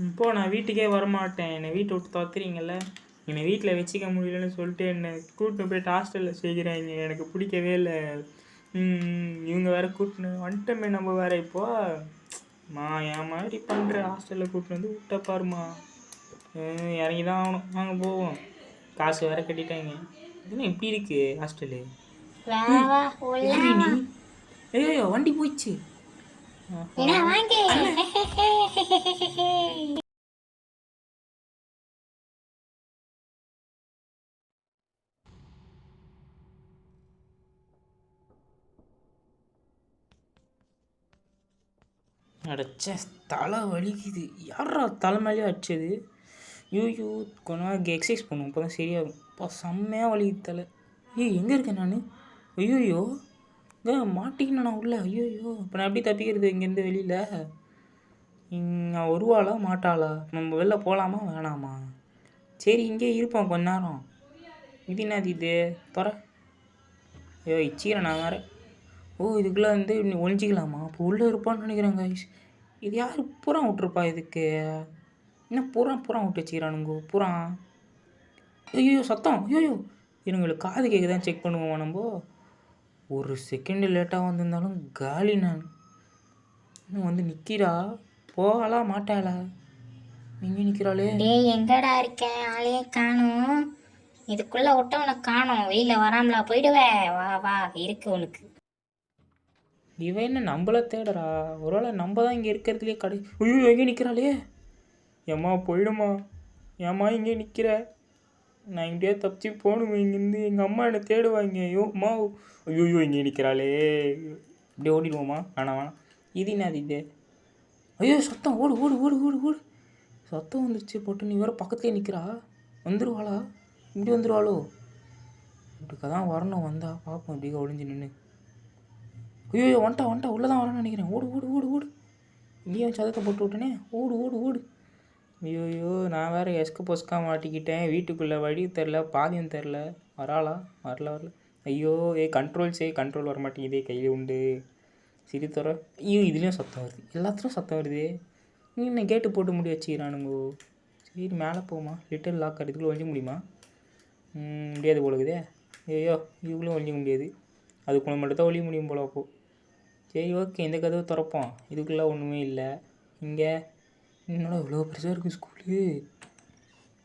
இப்போ நான் வீட்டுக்கே வரமாட்டேன். என்னை வீட்டை விட்டு துரத்துறீங்கல்ல. என்னை வீட்டில் வச்சுக்க முடியலன்னு சொல்லிட்டு என்னை கூட்டின்னு போய்ட்டு ஹாஸ்டலில் சேர்க்குறாங்க. எனக்கு பிடிக்கவே இல்லை. இவங்க வேறு கூட்டின்னு வந்துட்டோமே நம்ம வேறு இப்போ. என் மாதிரி பண்ணுற ஹாஸ்டலில் கூட்டின்னு வந்து விட்ட பாருமா. இறங்கி தான் ஆகணும். வாங்க போவோம். காசு வேற கட்டிட்டாங்க. இதுனா இப்படி இருக்கு ஹாஸ்டலு. நீ ஐயோ வண்டி போயிடுச்சு. அடைச்ச தலை வலிக்குது. யாரா தலை மேலேயே அடிச்சது? ஐயோ கொஞ்ச நாள் எக்ஸசைஸ் பண்ணுவோம், இப்போ தான் சரியாகும். இப்போ செம்மையாக வலிக்குது தலை. எங்கே இருக்கேன் நான்? ஐயோயோ மாட்டிக்கினேன் நான் உள்ள. ஐயோயோ இப்போ நான் எப்படி தப்பிக்கிறது இங்கேருந்து வெளியில்? வருவாளா மாட்டாளா? நம்ம வெளில போகலாமா வேணாமா? சரி இங்கே இருப்போம் கொஞ்ச நேரம். இது என்னது இது? தொற. ஐயோ இச்சிக்கிறேன் நான் வேறு. இதுக்குள்ளே வந்து ஒழிஞ்சிக்கலாமா? அப்போ உள்ளே இருப்பான்னு நினைக்கிறேன் கைஸ். இது யார் புறா விட்ருப்பா இதுக்கு? என்ன புறா விட்டு வச்சுக்கிறானுங்க புறா. ஐயோ சத்தம். ஐயோ இவங்களுக்கு காது கேட்குதான் செக் பண்ணுவோம் நம்ம. ஒரு செகண்டு லேட்டாக வந்திருந்தாலும் காலி. நான் இன்னும் வந்து நிற்கிறா. போகலா மாட்டாளா? எங்கே நிற்கிறாளே? எங்கடா இருக்கேன்? ஆளையே காணும். இதுக்குள்ளே விட்ட உனக்கு காணும். வெளியில் வராமலா போயிடுவேன். வா வா இருக்கு உனக்கு. இவன் என்ன நம்மள தேடுறா? ஒருவேளை நம்ம தான் இங்கே இருக்கிறதுலே கடை. ஐயோ எங்கே நிற்கிறாளே? ஏம்மா போயிடுமா? ஏம்மா இங்கே நிற்கிற? நான் இங்கேயே தப்பிச்சு போகணுமே இங்கேருந்து. எங்கள் அம்மா என்னை தேடுவாங்க. அம்மா ஐயோ இங்கே நிற்கிறாளே. இப்படியே ஓடிடுவோம்மா? வேணாம். இது என்னது இது? ஐயோ சத்தம். ஓடு ஓடு ஓடு ஓடு ஓடு. சத்தம் வந்துருச்சு போட்டு. நீ வேறு பக்கத்துலேயே நிற்கிறா. வந்துடுவாளா? இப்படி வந்துடுவாளோ? இப்படிக்க தான் வரணும். வந்தா பார்ப்போம். இப்படிக்கா ஒளிஞ்சு நின்று. ஐயோ வந்துட்டா உள்ளே தான் வரேன்னு நினைக்கிறேன். ஓடு ஓடு ஓடு ஓடு. இங்கேயும் சதத்தை போட்டு விட்டனே. ஓடு ஓடு ஓடு. ஐயோயோ நான் வேறு எஸ்க்கு பொஸ்க்காக மாட்டிக்கிட்டேன். வீட்டுக்குள்ளே வழி தெரில, பாதியும் தெரில. வராளா? வரல. ஐயோ கண்ட்ரோல் வர மாட்டேங்குதே. கையில் உண்டு. சிரி தர. ஐயோ இதுலேயும் சத்தம் வருது. எல்லாத்துலையும் சத்தம் வருது. நீ என்ன கேட்டு போட்டு முடி வச்சுக்கிறானுங்கோ. சரி மேலே போமா. லிட்டில் லாக் இதுக்குள்ளே ஒழிஞ்சிக்க முடியுமா? முடியாது போலக்குதே. ஐயோ இதுக்குள்ளே ஒழிஞ்சிக்க முடியாது. அதுக்குள்ளே மட்டும் தான் ஒழிய முடியும் போல. அப்போது சரி ஓகே இந்த கதவை திறப்போம். இதுக்குள்ளே ஒன்றுமே இல்லை. இங்கே என்னடா இவ்வளோ பெருசாக இருக்குது ஸ்கூலு.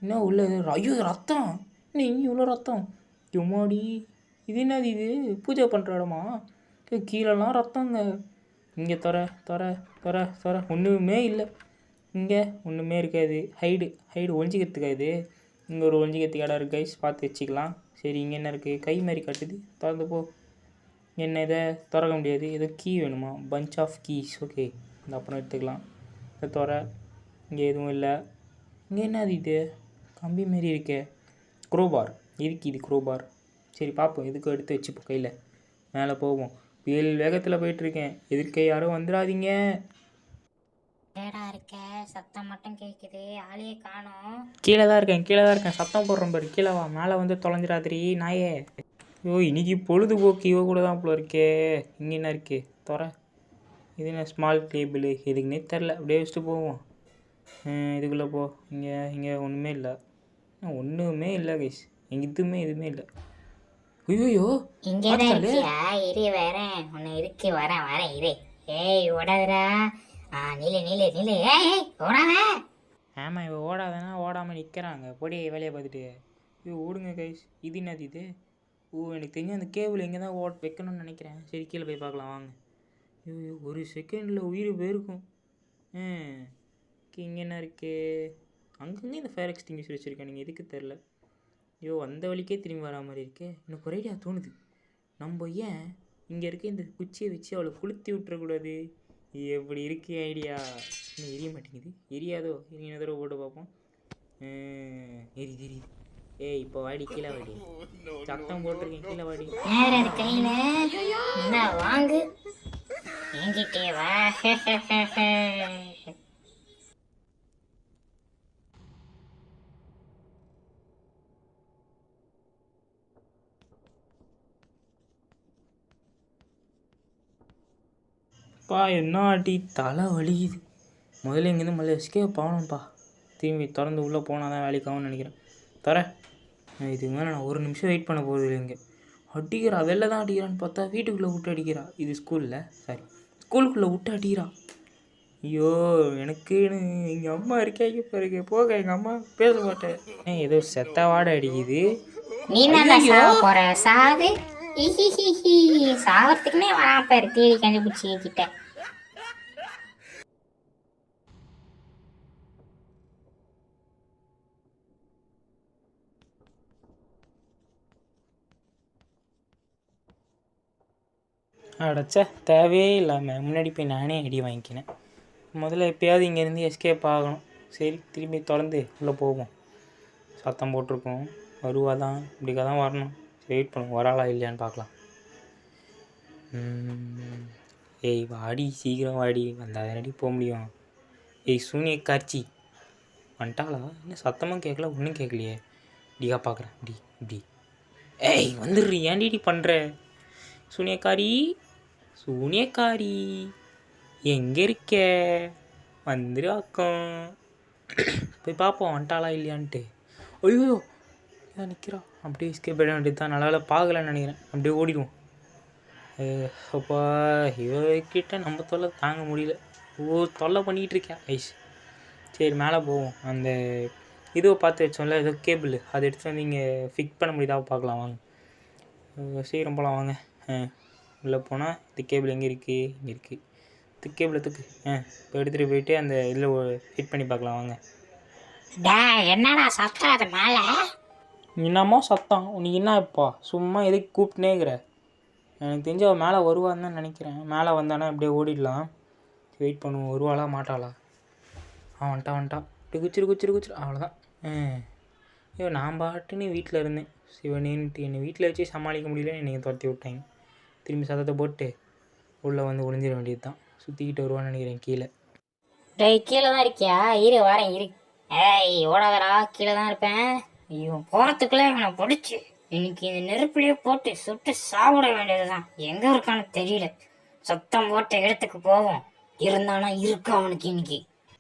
என்ன உள்ள ஐயோ ரத்தம். என்ன இங்கே இவ்வளோ ரத்தம்? எம்மாடி இது என்னது இது? பூஜை பண்ணுற இடமா? கீழெல்லாம் ரத்தங்க. இங்கே தொற ஒன்றுமே இல்லை. இங்கே ஒன்றுமே இருக்காது. ஹைடு ஒழிஞ்சிக்கிறதுக்காது. இங்கே ஒரு ஒழிஞ்சிக்கிறதுக்கு இடம் இருக்குது கைஸ், பார்த்து வச்சுக்கலாம். சரி இங்கே என்ன இருக்குது? கை மாதிரி கட்டுது. திறந்து போ. என்ன இதை திறக்க முடியாது. ஏதோ கீ வேணுமா? Bunch of keys. ஓகே இந்த அப்புறம் எடுத்துக்கலாம். இதை திற. இங்கே எதுவும் இல்லை. இங்கே என்னது இது? கம்பி மாரி இருக்கே. குரோபார் இது குரோபார். சரி பார்ப்போம். எதுக்கும் எடுத்து வச்சுப்போம் கையில். மேலே போவோம். புயல் வேகத்தில் போயிட்டுருக்கேன். எதிர்க்க யாரும் வந்துடாதீங்க. ஏடா இருக்க? சத்தம் மட்டும் கேட்குது. ஆளையே காணும். கீழே தான் இருக்கேன். சத்தம் போடுறோம் பாரு. கீழே வா. மேலே வந்து தொலைஞ்சிடாதிரி நாயே. இன்னைக்கு பொழுதுபோக்கு இவ கூட தான் போல இருக்கே. இங்கே என்ன இருக்கு? தொற. இது என்ன ஸ்மால் டேபிள்? எதுக்குன்னே தெரில. அப்படியே வச்சுட்டு போவோம். இதுக்குள்ளே போ. இங்கே ஒன்றுமே இல்லை கைஸ். எதுவுமே இல்லை. ஐயோ இங்கே தான் இருக்கியா? இரு வரேன். ஒன்று இருக்கு. வரேன் இரு. ஏய் ஓடாதரா. நில்லு. ஏய் ஓடாத. ஆமாம் இவ ஓடாதனா ஓடாமல் நிற்கிறாங்க. பொடி வேலையை பார்த்துட்டு. ஓடுங்க கைஸ். இது என்னது இது? எனக்கு தெரிஞ்சு அந்த கேபிள் எங்கே தான் வைக்கணும்னு நினைக்கிறேன். சரி கீழே போய் பார்க்கலாம் வாங்க. ஒரு செகண்டில் உயிர் போயிருக்கும். இங்கே என்ன இருக்குது? அங்கங்கே இந்த ஃபயர் எக்ஸ்டிங்யூஷர் வச்சுருக்கேன். நீங்கள் எதுக்கு தெரில. அந்த வழிக்கே திரும்பி வரா மாதிரி இருக்கே. எனக்கு ஒரு ஐடியா தோணுது. நம்ம ஏன் இங்கே இருக்க இந்த குச்சியை வச்சு அவளை கொளுத்தி விட்டுறக்கூடாது? எப்படி இருக்கு ஐடியா? இன்னும் எரிய மாட்டேங்குது. எரியாதோ? இன்னொரு தடவை போட்டு பார்ப்போம். எரியுது. இப்போ வாடி கீழே வாடி. சத்தம் போட்டிருக்கேன் கீழே வாடி. கையில் வாங்கு. என்கிட்டே வா. என்ன ஆட்டி தலை வலிக்குது. முதல்ல இங்கேருந்து முதல்ல எஸ்கேப் ஆகணும்ப்பா. திரும்பி திறந்து உள்ளே போனால் தான் வேலைக்கு ஆகும்னு நினைக்கிறேன். இதுக்கு மேலே நான் ஒரு நிமிஷம் வெயிட் பண்ண போகிறது இல்லை. இங்கே அடிக்கிறா, வெளில தான் அடிக்கிறான்னு பார்த்தா வீட்டுக்குள்ளே விட்டு அடிக்கிறா. இது ஸ்கூலுக்குள்ளே விட்டு அடிக்கிறா. ஐயோ, எனக்குன்னு எங்கள் அம்மா இருக்காங்க பாருங்க. போக எங்கள் அம்மா பேச மாட்டேன். ஏதோ செத்த வாடை அடிக்குது. நீ தான் சாவ போற, சாவு. சாவறதுக்குன்னே வரான் பாரு, தேடி கண்டுபிடிச்சி கிட்ட. அடைச்சா தேவையே இல்லாமல் முன்னாடி போய் நானே அடி வாங்கிக்கினேன். முதல்ல எப்போயாவது இங்கேருந்து எஸ்கேப் ஆகணும். சரி, திரும்பி திறந்து உள்ளே போவோம். சத்தம் போட்டிருக்கோம், வருவா தான், இப்படிக்கா தான் வரணும். சரி, வெயிட் பண்ணுவோம், வராளா இல்லையான்னு பார்க்கலாம். ஏய் வாடி, சீக்கிரம் வாடி, வந்தால் தானடி போக முடியும். ஏய் சூனிய காட்சி வந்துட்டாளா? இன்னும் சத்தமாக கேட்கல, ஒன்றும் கேட்கலையே. இப்படியா பார்க்குறேன், இப்படி. ஏய் வந்துடுறி, ஏன்டி பண்ணுற? சூனியக்காரி எங்கே இருக்க? வந்துரு அக்கம். போய் பார்ப்போம் வந்துட்டாளா இல்லையான்ட்டு. ஐயோ ஏன் நிற்கிறா? அப்படியே எஸ்கேப் பண்ண வேண்டியது தான். நல்லா பார்க்கலன்னு நினைக்கிறேன். அப்படியே ஓடிடுவோம். அப்பா இவகிட்ட நம்ம தொல்லை தாங்க முடியல. தொல்லை பண்ணிக்கிட்டு இருக்கேன் ஐஸ். சரி மேலே போவோம். அந்த இதுவை பார்த்து வச்சோம்ல, ஏதோ கேபிள், அதை எடுத்து வந்து இங்கே ஃபிக்ஸ் பண்ண முடியுதா பார்க்கலாம் வாங்க. சீக்கிரம் போகலாம் வாங்க. உள்ளே போனால் இந்த கேபிள் எங்கே இருக்குது? இங்கே இருக்குது. கேபிளை தூக்கு. இப்போ எடுத்துகிட்டு போயிட்டு அந்த இதில் ஃபிட் பண்ணி பார்க்கலாம் வாங்க. என்னடா சத்தம் அது மேலே? என்னமோ சத்தம். உனக்கு என்ன இப்பா? சும்மா எதுக்கு கூப்பிட்டுனேங்கிற? எனக்கு தெரிஞ்ச அவள் மேலே வருவான்னு தான் நினைக்கிறேன். மேலே வந்தானா அப்படியே ஓடிடலாம். வெயிட் பண்ணுவோம், வருவாளா மாட்டாளா? வந்துட்டா. இப்படி குச்சிரு அவ்வளோதான். ஐயோ, நான் பாட்டுன்னு வீட்டில் இருந்தேன் சிவனேன்ட்டு. என்னை வீட்டில் வச்சு சமாளிக்க முடியல, என்னை துரத்தி விட்டாங்க. திரும்பி சத்தத்தை போட்டு உள்ளே வந்து ஒளிஞ்சிட வேண்டியது தான். சுற்றிக்கிட்டு வருவான்னு நினைக்கிறேன் கீழே. கீழே தான் இருக்கியா? வரேன் இரு. ஏய் ஓடாதடா, கீழே தான் இருப்பேன். ஐயோ, போகிறதுக்குள்ளே இவனை பிடிச்சி இன்னைக்கு இந்த நெருப்புலேயே போட்டு சுட்டு சாப்பிட வேண்டியதுதான். எங்கே இருக்கான்னு தெரியல. சத்தம் போட்ட இடத்துக்கு போவோம். இருந்தானா இருக்கா அவனுக்கு இன்னைக்கு.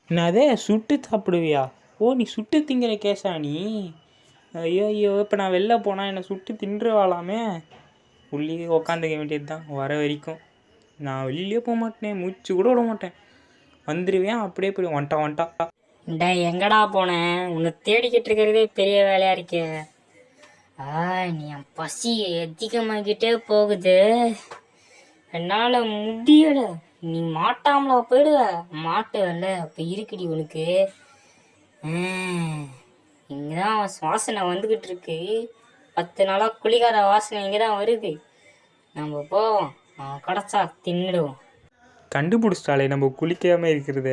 நான் அதே சுட்டு சாப்பிடுவியா? நீ சுட்டு திங்கிற கேஸா நீ? ஐயோ, இப்போ நான் வெளில போனால் என்னை சுட்டு தின்றுவாளாமே. உள்ளே உக்காந்துக்க வேண்டியது தான் வர வரைக்கும். நான் வெளியே போக மாட்டேன், மூச்சு கூட விட மாட்டேன். வந்துடுவேன், அப்படியே போய் வந்துட்டா. எங்கடா போனேன்? உன்னை தேடிக்கிட்டு இருக்கிறதே பெரிய வேலையா இருக்கே. நீ என் பசி அதிகமாகிட்டே போகுது, என்னால் முடியலை. நீ மாட்டாமலா போயிடுவ? மாட்டுவல்ல, அப்போ இருக்குடி உனக்கு. இங்கதான் வாசனை வந்துக்கிட்டு இருக்கு. 10 நாளாக குளிக்காத வாசனை இங்கே தான் வருது. நம்ம போவோம், கிடச்சா தின்னுடுவோம். கண்டுபிடிச்சிட்டாலே நம்ம குளிக்காமல் இருக்கிறத.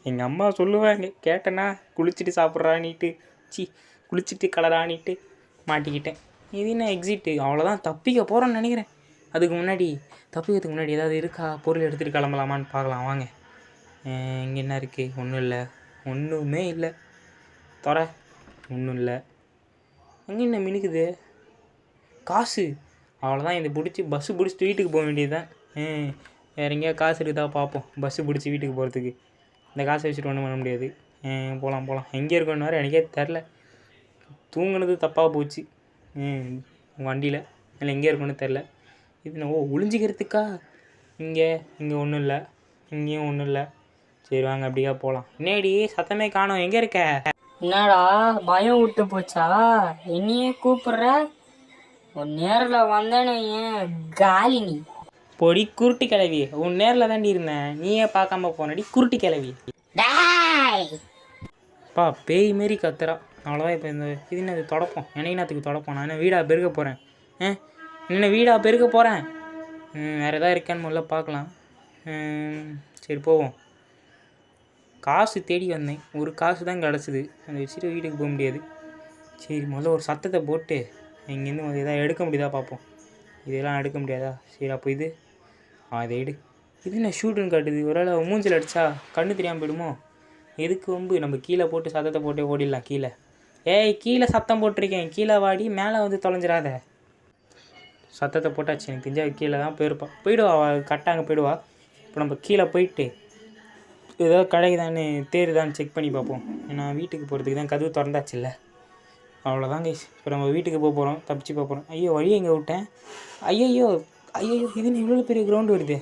எங்கள் அம்மா சொல்லுவாங்க, கேட்டேன்னா குளிச்சுட்டு சாப்பிட்றானிட்டு, குளிச்சுட்டு கலரானிட்டு மாட்டிக்கிட்டேன். இது என்ன எக்ஸிட்டு? அவ்வளோதான், தப்பிக்க போகிறோன்னு நினைக்கிறேன். தப்பிக்கிறதுக்கு முன்னாடி ஏதாவது இருக்கா? பொருள் எடுத்துகிட்டு கிளம்பலாமான்னு பார்க்கலாம் வாங்க. இங்கே என்ன இருக்குது? ஒன்றும் இல்லை, ஒன்றுமே இல்லை. ஒன்றும் இல்லை. அங்கே என்ன மினுக்குது? காசு. அவ்வளோதான், இதை பஸ்ஸு பிடிச்சிட்டு வீட்டுக்கு போக வேண்டியது தான். வேறு எங்கேயா காசு இருக்குதா பார்ப்போம். பஸ்ஸு பிடிச்சி வீட்டுக்கு போகிறதுக்கு இந்த காசை வச்சுட்டு ஒன்றும் பண்ண முடியாது. போகலாம். எங்கே இருக்கோன்னு வேறு எனக்கே தெரில. தூங்குனது தப்பாக போச்சு வண்டியில். இல்லை எங்கே இருக்கோன்னு தெரில. இது ஒளிஞ்சிக்கிறதுக்கா? இங்கே ஒன்றும் இல்லை, இங்கேயும் ஒன்றும் இல்லை. சரி வாங்க, அப்படியா போகலாம். என்னடி சத்தமே காணோம், எங்கே இருக்க? என்னடா பயம் விட்டு போச்சா? என்னையே கூப்பிடுற? உன் நேரில் வந்தேன்னு ஏன் காலி நீ? பொடி குருட்டி கிளவி, உன் நேரில் தாண்டி இருந்தேன், நீயே பார்க்காம போனடி குருட்டி கிளவி. பா பேய் மாரி கத்துறா. அவ்வளோதான். இப்போ இந்த இது என்ன தொடப்போம்? என்னத்துக்கு தொடப்போம்? நான் என்ன வீடாக பெருக்க போகிறேன்? வீடாக பெருக்க போகிறேன். வேறு எதாவது இருக்கான்னு முதல்ல பார்க்கலாம். சரி போவோம். காசு தேடி வந்தேன், ஒரு காசு தான் கிடச்சிது. அதை வச்சுட்டு வீட்டுக்கு போக முடியாது. சரி முதல்ல ஒரு சத்தத்தை போட்டு இங்கேருந்து எதாவது எடுக்க முடியுதா பார்ப்போம். இதெல்லாம் எடுக்க முடியாதா? சரி அப்போ இது இதை எடு. இது என்ன ஷூட்டுன்னு காட்டுது? ஒருவேளை மூஞ்சில் அடித்தா கண்ணு தெரியாமல் போயிடுமோ? எதுக்கு வம்பு? நம்ம கீழே போட்டு சத்தத்தை போட்டு ஓடிடலாம். கீழே சத்தம் போட்டிருக்கேன், கீழே வாடி, மேலே வந்து தொலைஞ்சிடாத. சத்தத்தை போட்டாச்சு, எனக்கு தெரிஞ்சா கீழே தான் போயிடுவா. கரெக்டாக அங்கே போயிடுவா. இப்போ நம்ம கீழே போயிட்டு ஏதோ கிடைக்குதான்னு தேருதான்னு செக் பண்ணி பார்ப்போம். ஏன்னா வீட்டுக்கு போகிறதுக்கு தான் கதவு திறந்தாச்சுல்ல. அவ்வளோதான் கைஸ். இப்போ நம்ம வீட்டுக்கு போக போகிறோம், தப்பிச்சு போக போகிறோம். ஐயோ வழி எங்கே விட்டேன்? ஐயையோ ஐயோ இதுன்னு இவ்வளோ பெரிய கிரவுண்டு வருது.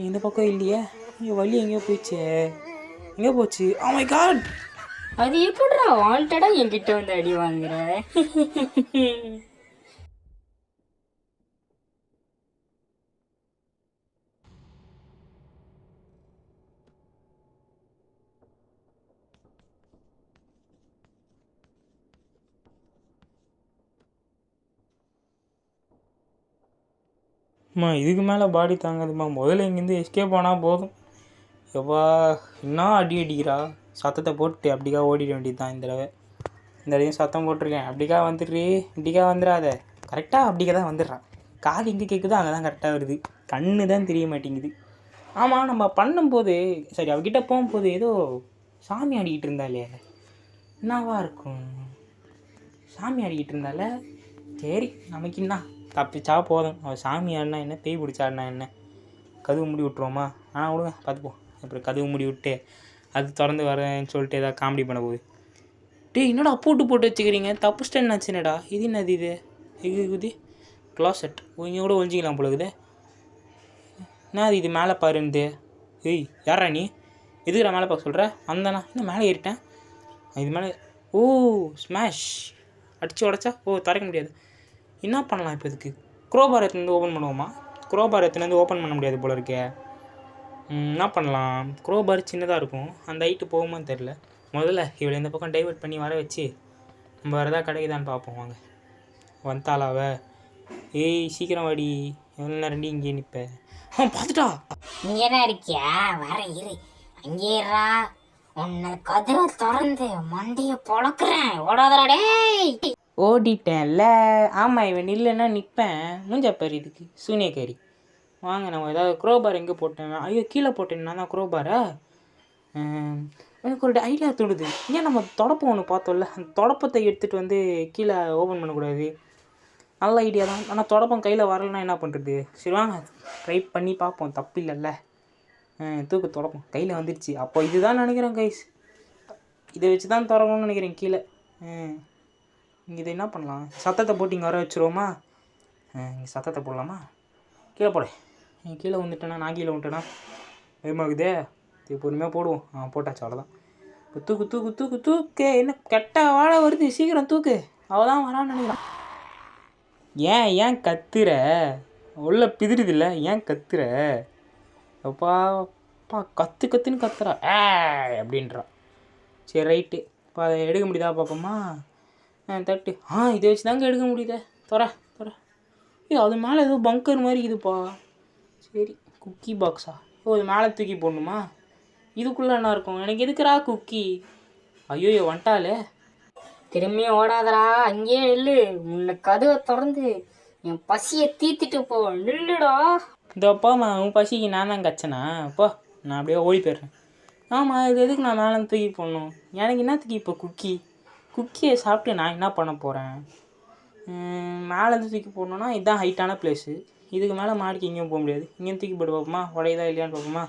இந்த பக்கம் இல்லையே. ஐயோ வழி எங்கேயோ போயிடுச்சே. எங்கே போச்சு? Oh my God! அது எப்படிடா வாண்டடா என்கிட்ட வந்து அடி வாங்குற? அம்மா இதுக்கு மேலே பாடி தாங்காதும்மா. முதல்ல இங்கேருந்து எஸ்கேப் ஆனால் போதும். எப்பா என்ன அடி அடிக்கிறா. சத்தத்தை போட்டு அப்படிக்கா ஓடிட வேண்டியது தான் இந்த தடவை. இந்த தடவையும் சத்தம் போட்டிருக்கேன். அப்படிக்கா வந்துடுறி, இப்படிக்கா வந்துடாத. கரெக்டாக அப்படிக்கா தான் வந்துடுறான். காது எங்கே கேட்குதோ அங்கே தான் கரெக்டாக வருது. கண்ணு தான் தெரிய மாட்டேங்குது. ஆமாம் நம்ம பண்ணும்போது சரி அவகிட்ட போகும்போது ஏதோ சாமி ஆடிக்கிட்டு இருந்தாலே, என்னவா இருக்கும்? சாமி ஆடிக்கிட்டு இருந்தால. சரி நமக்கு என்ன தப்பிச்சா போதும். அவள் சாமி ஆடினா என்ன, பேய் பிடிச்சாடினா என்ன? கதவு மூடி விட்ருவோமா? ஆனால் விடுங்க பார்த்துப்போம். அப்புறம் கதவு மூடி விட்டு அது திறந்து வரேன்னு சொல்லிட்டு ஏதாவது காமெடி பண்ண போகுது. டேய் என்னடா பூட்டு போட்டு வச்சுக்கிறீங்க? தப்புச்சிட்டு என்னாச்சுனடா? இது என்னது இது? இது க்ளாசெட். இங்கே கூட ஒழிஞ்சிக்கலாம் போல இருக்குது. என்ன இது மேலே பாருந்து? ஏய் யாரா நீ? எதுக்குடா மேலே பார்க்க சொல்கிற? வந்தானா இன்னும் மேலே ஏறிட்டேன். இது மேலே ஓ ஸ்மாஷ் அடித்து உடச்சா திறக்க முடியாது. என்ன பண்ணலாம் இப்போ? இதுக்கு க்ரோபார் எடுத்துலேருந்து ஓப்பன் பண்ணுவோமா? க்ரோபார் எடுத்துலேருந்து ஓப்பன் பண்ண முடியாது போல இருக்கே. என்ன பண்ணலாம்? க்ரோபார் சின்னதாக இருக்கும், அந்த ஹைட்டு போகுமான்னு தெரில. முதல்ல இவளை இந்த பக்கம் டைவெர்ட் பண்ணி வர வச்சு நம்ம வேறு எதாவது கிடைக்குதான்னு பார்ப்போம். வாங்க வந்தாளாவ. ஏய் சீக்கிரம் வாடி. எவ்வளோ நேரம் இங்கே நிற்பேன்? பார்த்துட்டா. இங்கே தான் இருக்கியா? வர இரு. அங்கே இருறா. உன்னை கதவை திறந்து மண்டையை பொழக்கிறேன். ஓடாதடா டேய். ஓடிட்டேன்ல. ஆமாம் இவன் இல்லைன்னா நிற்பேன். மூஞ்சப்பாரு இதுக்கு சூனியக்காரி. வாங்க நம்ம ஏதாவது க்ரோபார் எங்கே போட்டேன்? ஐயோ கீழே போட்டேன் நான் தான் க்ரோபாரா. எனக்கு ஒரு ஐடியா தோணுது. ஏன் நம்ம தொடப்பம் ஒன்று பார்த்தோம்ல, அந்த தொடப்பத்தை எடுத்துகிட்டு வந்து கீழே ஓப்பன் பண்ணக்கூடாது? நல்ல ஐடியா தான். ஆனால் தொடப்பம் கையில் வரலைன்னா என்ன பண்ணுறது? சரி வாங்க ட்ரை பண்ணி பார்ப்போம். தப்பு இல்லைல்ல. தூக்கு தொடப்பம் கையில் வந்துடுச்சு. அப்போ இதுதான் நினைக்கிறேன் கைஸ். இதை வச்சு தான் திறக்கணும்னு நினைக்கிறேன் கீழே. இதை என்ன பண்ணலாம்? சத்தத்தை போட்டு இங்கே வர வச்சுருவோமா? இங்கே சத்தத்தை போடலாமா? கீழே போட. கீழே வந்துட்டேன்னா நான் கீழே வந்துட்டேன்னா பயமாகுதே. இது பொறுமையாக போடுவோம். போட்டாச்சு அவ்வளோதான். இப்போ தூக்கு தூக்கு தூக்கு தூக்கு. என்ன கெட்ட வாழை வருது, சீக்கிரம் தூக்கு. அவள் தான் வரான்னு நினைக்கிறான். ஏன் கத்துற? உள்ள பிதிருதில்ல, ஏன் கத்துற? அப்பா கத்துன்னு கத்துறா அப்படின்றா. சரி ரைட்டு. இப்போ அதை எடுக்க முடியுதா பார்ப்போமா? தட்டு. இதை வச்சு தாங்க எடுக்க முடியுதே. தொற அது மேலே ஏதோ பங்கர் மாதிரி இதுப்பா. சரி குக்கி பாக்ஸா? இது மேலே தூக்கி போடணுமா? இதுக்குள்ளே என்ன இருக்கும்? எனக்கு எதுக்குறா குக்கி? ஐயோ வந்துட்டாலே. திரும்பியும் ஓடாதடா. அங்கேயே நில்லு. உன்னை கதவை திறந்து என் பசியை தீர்த்துட்டு போ. நில்லுடா. இதோப்பாம்மா உன் பசிக்கு நான் தான் கச்சனா? அப்போ நான் அப்படியே ஓடி போயிடுறேன். ஆமாம் இது எதுக்கு நான் மேலே தூக்கி போடணும்? எனக்கு என்னத்துக்கு இப்போ குக்கியை சாப்பிட்டு நான் என்ன பண்ண போகிறேன்? மேலேருந்து தூக்கி போடணுன்னா இதுதான் ஹைட்டான பிளேஸு. இதுக்கு மேலே மாடிக்கு எங்கேயும் போக முடியாது. இங்கேயும் தூக்கி போட்டு பார்ப்போமா? உடையதா இல்லையான்னு பார்ப்போமா?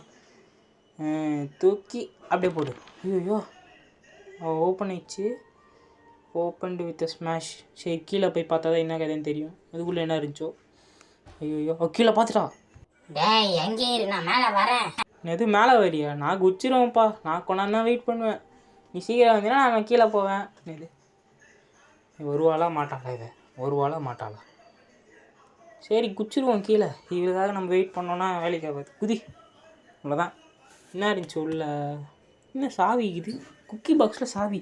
தூக்கி அப்படியே போடு. ஐயோ ஓப்பன் ஆயிடுச்சு. Opened with smash. சரி கீழே போய் பார்த்தா தான் என்ன கதைன்னு தெரியும். அதுக்குள்ளே என்ன இருந்துச்சோ. ஐயோ கீழே பார்த்துட்டா. டேய் எங்கே இரு, நான் மேலே வரேன். எது மேலே வரியா? நான் குச்சிருவேன்ப்பா. நான் கொண்டாந்து வெயிட் பண்ணுவேன். நீ சீக்கிரம் வந்தீங்கன்னா நான் கீழே போவேன். இது வருவாளா மாட்டாளா? சரி குச்சிருவோம் கீழே. இதுக்காக நம்ம வெயிட் பண்ணோன்னா வேலைக்கு ஆகாது. குதி. அவ்வளோதான். என்ன இருந்துச்சு உள்ள? என்ன சாவி இது? குக்கி பாக்ஸில் சாவி.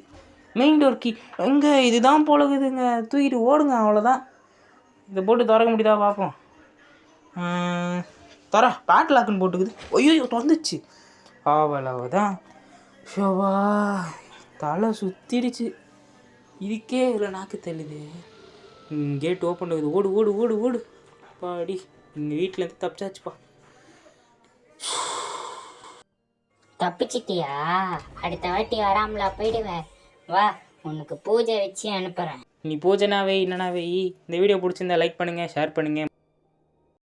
மெயின் டோர் கீ எங்கே? இதுதான் போலகுதுங்க. தூக்கிட்டு ஓடுங்க. அவ்வளோதான். இதை போட்டு திறக்க முடியுதா பார்ப்போம். பேட் லாக்குன்னு போட்டுக்குது. ஐயோ திறந்துச்சு. அவ்வளவுதான். ஷோவா தலை சுற்றிடுச்சு. இதுக்கே இவ்வளோ நாக்கு தள்ளுது. கேட் ஓப்பன் ஆகுது. ஓடு ஓடு ஓடு ஓடு பாடி. எங்கள் வீட்டிலேருந்து தப்பிச்சாச்சுப்பா. தப்பிச்சிட்டியா? அடுத்த வாட்டி வராமலா போயிடுவேன். வா உனக்கு பூஜை வச்சு அனுப்புகிறேன். நீ பூஜைனா வை, என்னன்னா வை. இந்த வீடியோ பிடிச்சிருந்தா லைக் பண்ணுங்கள், ஷேர் பண்ணுங்கள்.